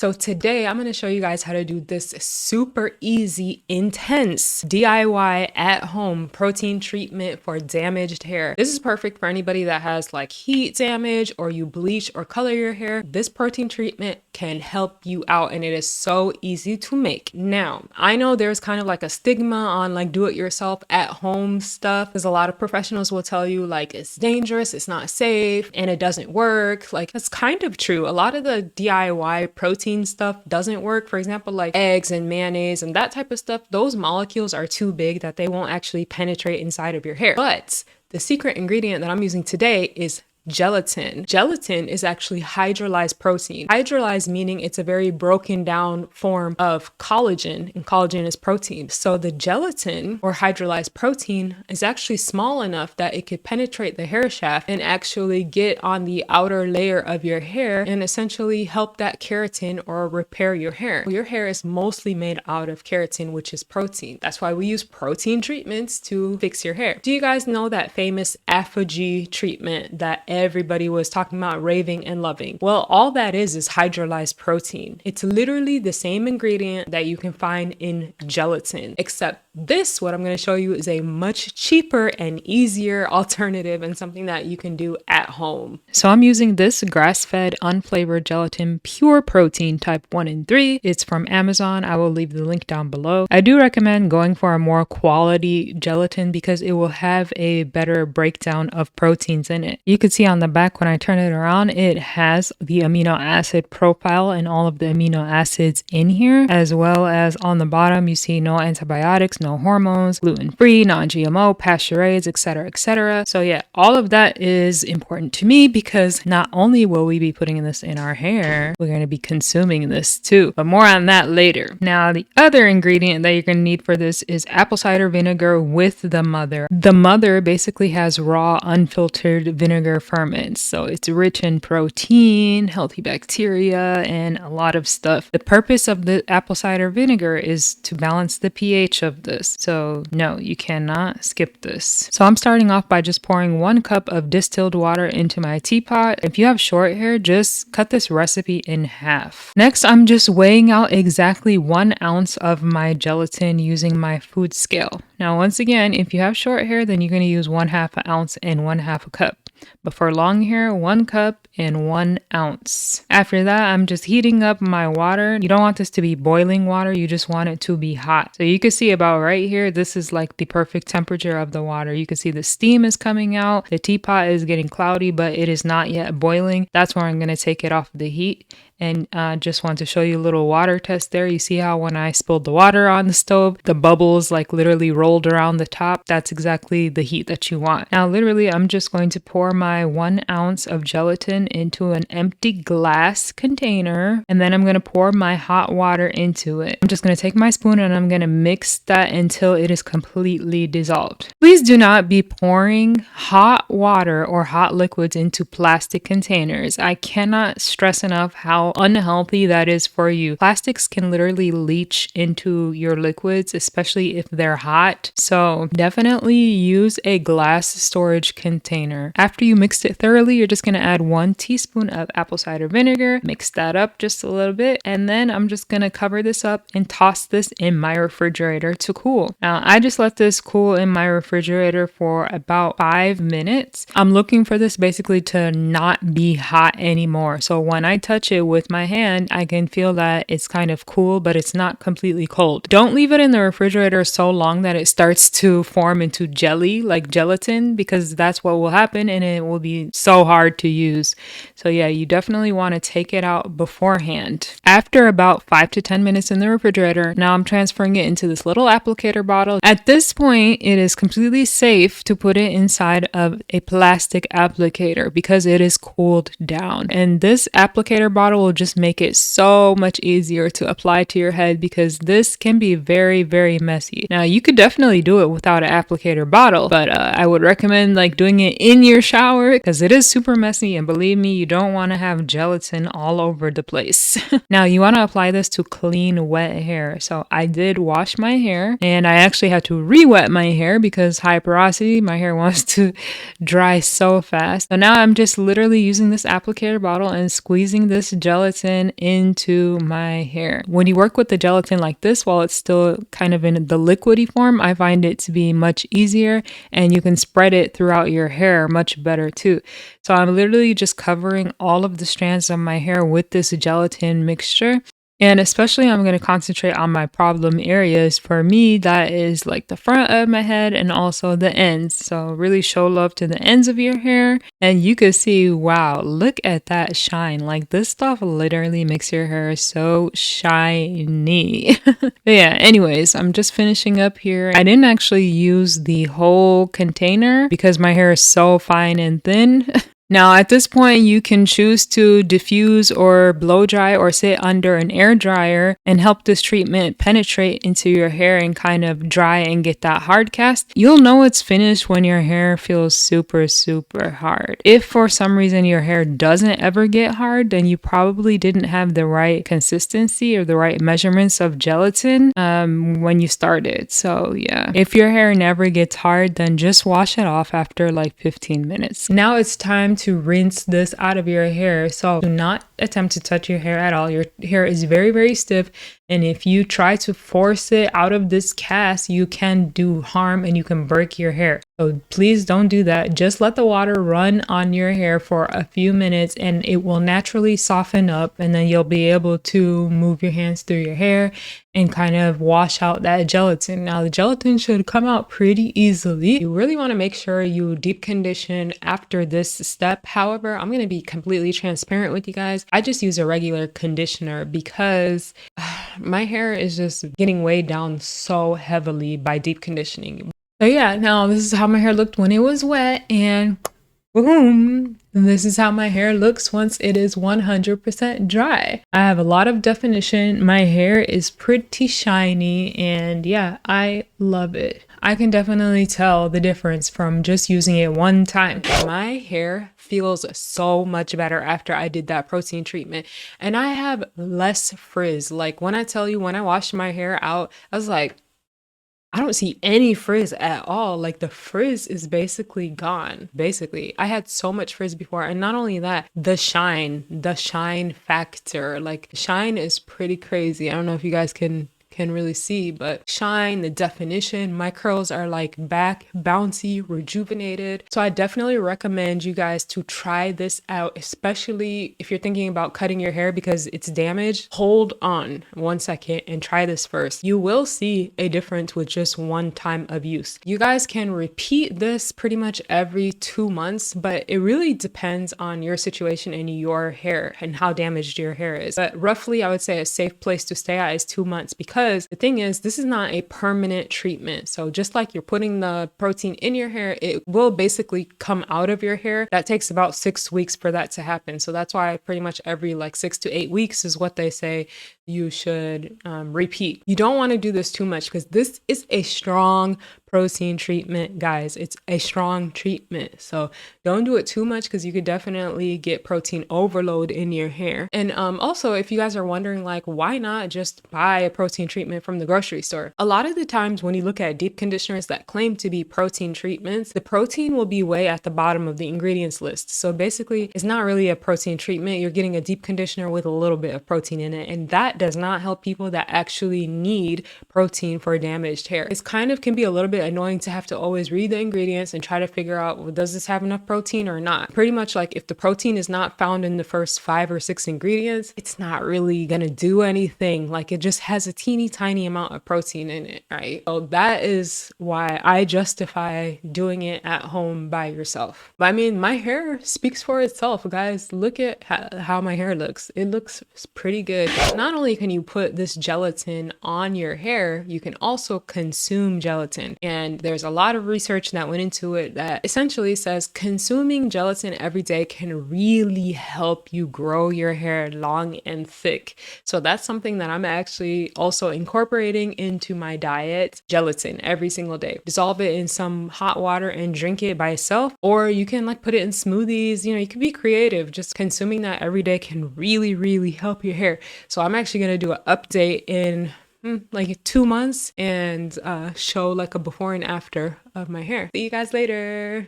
So today I'm going to show you guys how to do this super easy, intense DIY at home protein treatment for damaged hair. This is perfect for anybody that has like heat damage or you bleach or color your hair. This protein treatment can help you out and it is so easy to make. Now, I know there's kind of like a stigma on like do it yourself at home stuff because a lot of professionals will tell you like it's dangerous, it's not safe, and it doesn't work. Like that's kind of true. A lot of the DIY protein stuff doesn't work. For example, like eggs and mayonnaise and that type of stuff, those molecules are too big that they won't actually penetrate inside of your hair. But the secret ingredient that I'm using today is gelatin. Gelatin is actually hydrolyzed protein. Hydrolyzed meaning it's a very broken down form of collagen, and collagen is protein. So the gelatin or hydrolyzed protein is actually small enough that it could penetrate the hair shaft and actually get on the outer layer of your hair and essentially help that keratin or repair your hair. Your hair is mostly made out of keratin, which is protein. That's why we use protein treatments to fix your hair. Do you guys know that famous ApHogee treatment that everybody was talking about, raving and loving? Well, all that is hydrolyzed protein. It's literally the same ingredient that you can find in gelatin, except this, what I'm going to show you, is a much cheaper and easier alternative and something that you can do at home. So I'm using this grass-fed unflavored gelatin pure protein type 1 and 3. It's from Amazon. I will leave the link down below. I do recommend going for a more quality gelatin because it will have a better breakdown of proteins in it. You can see on the back when I turn it around, it has the amino acid profile and all of the amino acids in here, as well as on the bottom you see no antibiotics, no hormones, gluten-free, non-GMO, pasture-raised, etc., etc. So yeah, all of that is important to me because not only will we be putting this in our hair, we're going to be consuming this too, but more on that later. Now, the other ingredient that you're going to need for this is apple cider vinegar with the mother. The mother basically has raw, unfiltered vinegar ferments, so it's rich in protein, healthy bacteria, and a lot of stuff. The purpose of the apple cider vinegar is to balance the pH of this. So no, you cannot skip this. So I'm starting off by just pouring 1 cup of distilled water into my teapot. If you have short hair, just cut this recipe in half. Next, I'm just weighing out exactly 1 ounce of my gelatin using my food scale. Now, once again, if you have short hair, then you're going to use 1/2 ounce and 1/2 cup. But for long hair, 1 cup and 1 ounce. After that, I'm just heating up my water. You don't want this to be boiling water. You just want it to be hot. So you can see about right here, this is like the perfect temperature of the water. You can see the steam is coming out. The teapot is getting cloudy, but it is not yet boiling. That's where I'm going to take it off the heat. And just want to show you a little water test there. You see how when I spilled the water on the stove, the bubbles like literally rolled around the top. That's exactly the heat that you want. Now, literally, I'm just going to pour my 1 ounce of gelatin into an empty glass container. And then I'm going to pour my hot water into it. I'm just going to take my spoon and I'm going to mix that until it is completely dissolved. Please do not be pouring hot water or hot liquids into plastic containers. I cannot stress enough how unhealthy that is for you. Plastics can literally leach into your liquids, especially if they're hot. So definitely use a glass storage container. After you mix it thoroughly, you're just going to add 1 teaspoon of apple cider vinegar, mix that up just a little bit, and then I'm just going to cover this up and toss this in my refrigerator to cool. Now, I just let this cool in my refrigerator for about 5 minutes. I'm looking for this basically to not be hot anymore. So when I touch it with my hand, I can feel that it's kind of cool, but it's not completely cold. Don't leave it in the refrigerator so long that it starts to form into jelly, like gelatin, because that's what will happen and it will be so hard to use. So yeah, you definitely want to take it out beforehand. After about 5 to 10 minutes in the refrigerator, now I'm transferring it into this little applicator bottle. At this point, it is completely safe to put it inside of a plastic applicator because it is cooled down. And this applicator bottle will just make it so much easier to apply to your head because this can be very, very messy. Now, you could definitely do it without an applicator bottle, but I would recommend like doing it in your shower because it is super messy, and believe me, you don't want to have gelatin all over the place. Now, you want to apply this to clean, wet hair. So I did wash my hair and I actually had to re-wet my hair because high porosity, my hair wants to dry so fast. So now I'm just literally using this applicator bottle and squeezing this gel gelatin into my hair. When you work with the gelatin like this while it's still kind of in the liquidy form, I find it to be much easier, and you can spread it throughout your hair much better too. So I'm literally just covering all of the strands of my hair with this gelatin mixture. And especially, I'm going to concentrate on my problem areas. For me, that is like the front of my head and also the ends. So really show love to the ends of your hair. And you can see, wow, look at that shine. Like this stuff literally makes your hair so shiny. But yeah, anyways, I'm just finishing up here. I didn't actually use the whole container because my hair is so fine and thin. Now, at this point, you can choose to diffuse or blow dry or sit under an air dryer and help this treatment penetrate into your hair and kind of dry and get that hard cast. You'll know it's finished when your hair feels super, super hard. If for some reason your hair doesn't ever get hard, then you probably didn't have the right consistency or the right measurements of gelatin when you started. So yeah, if your hair never gets hard, then just wash it off after like 15 minutes. Now it's time to rinse this out of your hair. So do not attempt to touch your hair at all. Your hair is very, very stiff. And if you try to force it out of this cast, you can do harm and you can break your hair. So please don't do that. Just let the water run on your hair for a few minutes and it will naturally soften up, and then you'll be able to move your hands through your hair and kind of wash out that gelatin. Now the gelatin should come out pretty easily. You really want to make sure you deep condition after this step. However, I'm going to be completely transparent with you guys. I just use a regular conditioner because my hair is just getting weighed down so heavily by deep conditioning. So yeah, now this is how my hair looked when it was wet, and boom, this is how my hair looks once it is 100% dry. I have a lot of definition. My hair is pretty shiny, and yeah, I love it. I can definitely tell the difference from just using it one time. My hair feels so much better after I did that protein treatment, and I have less frizz. Like when I tell you, when I washed my hair out, I was like, I don't see any frizz at all. Like the frizz is basically gone. Basically, I had so much frizz before. And not only that, the shine factor, like shine is pretty crazy. I don't know if you guys can really see, but shine, the definition, my curls are like back, bouncy, rejuvenated. So I definitely recommend you guys to try this out, especially if you're thinking about cutting your hair because it's damaged. Hold on 1 second and try this first. You will see a difference with just one time of use. You guys can repeat this pretty much every 2 months, but it really depends on your situation and your hair and how damaged your hair is. But roughly, I would say a safe place to stay at is 2 months, because the thing is, this is not a permanent treatment. So just like you're putting the protein in your hair, it will basically come out of your hair. That takes about 6 weeks for that to happen. So that's why pretty much every like 6 to 8 weeks is what they say you should repeat. You don't want to do this too much because this is a strong protein treatment, guys. It's a strong treatment. So don't do it too much because you could definitely get protein overload in your hair. And also, if you guys are wondering, like, why not just buy a protein treatment from the grocery store? A lot of the times when you look at deep conditioners that claim to be protein treatments, the protein will be way at the bottom of the ingredients list. So basically, it's not really a protein treatment. You're getting a deep conditioner with a little bit of protein in it. And that does not help people that actually need protein for damaged hair. It's kind of can be a little bit annoying to have to always read the ingredients and try to figure out, well, does this have enough protein or not? Pretty much like if the protein is not found in the first 5 or 6 ingredients, it's not really gonna do anything. Like it just has a teeny tiny amount of protein in it, right? So that is why I justify doing it at home by yourself. But I mean, my hair speaks for itself, guys. Look at how my hair looks. It looks pretty good. Not only can you put this gelatin on your hair, you can also consume gelatin. And there's a lot of research that went into it that essentially says consuming gelatin every day can really help you grow your hair long and thick. So that's something that I'm actually also incorporating into my diet. Gelatin every single day. Dissolve it in some hot water and drink it by itself, or you can like put it in smoothies. You know, you can be creative. Just consuming that every day can really, really help your hair. So I'm actually going to do an update in like 2 months and show like a before and after of my hair. See you guys later.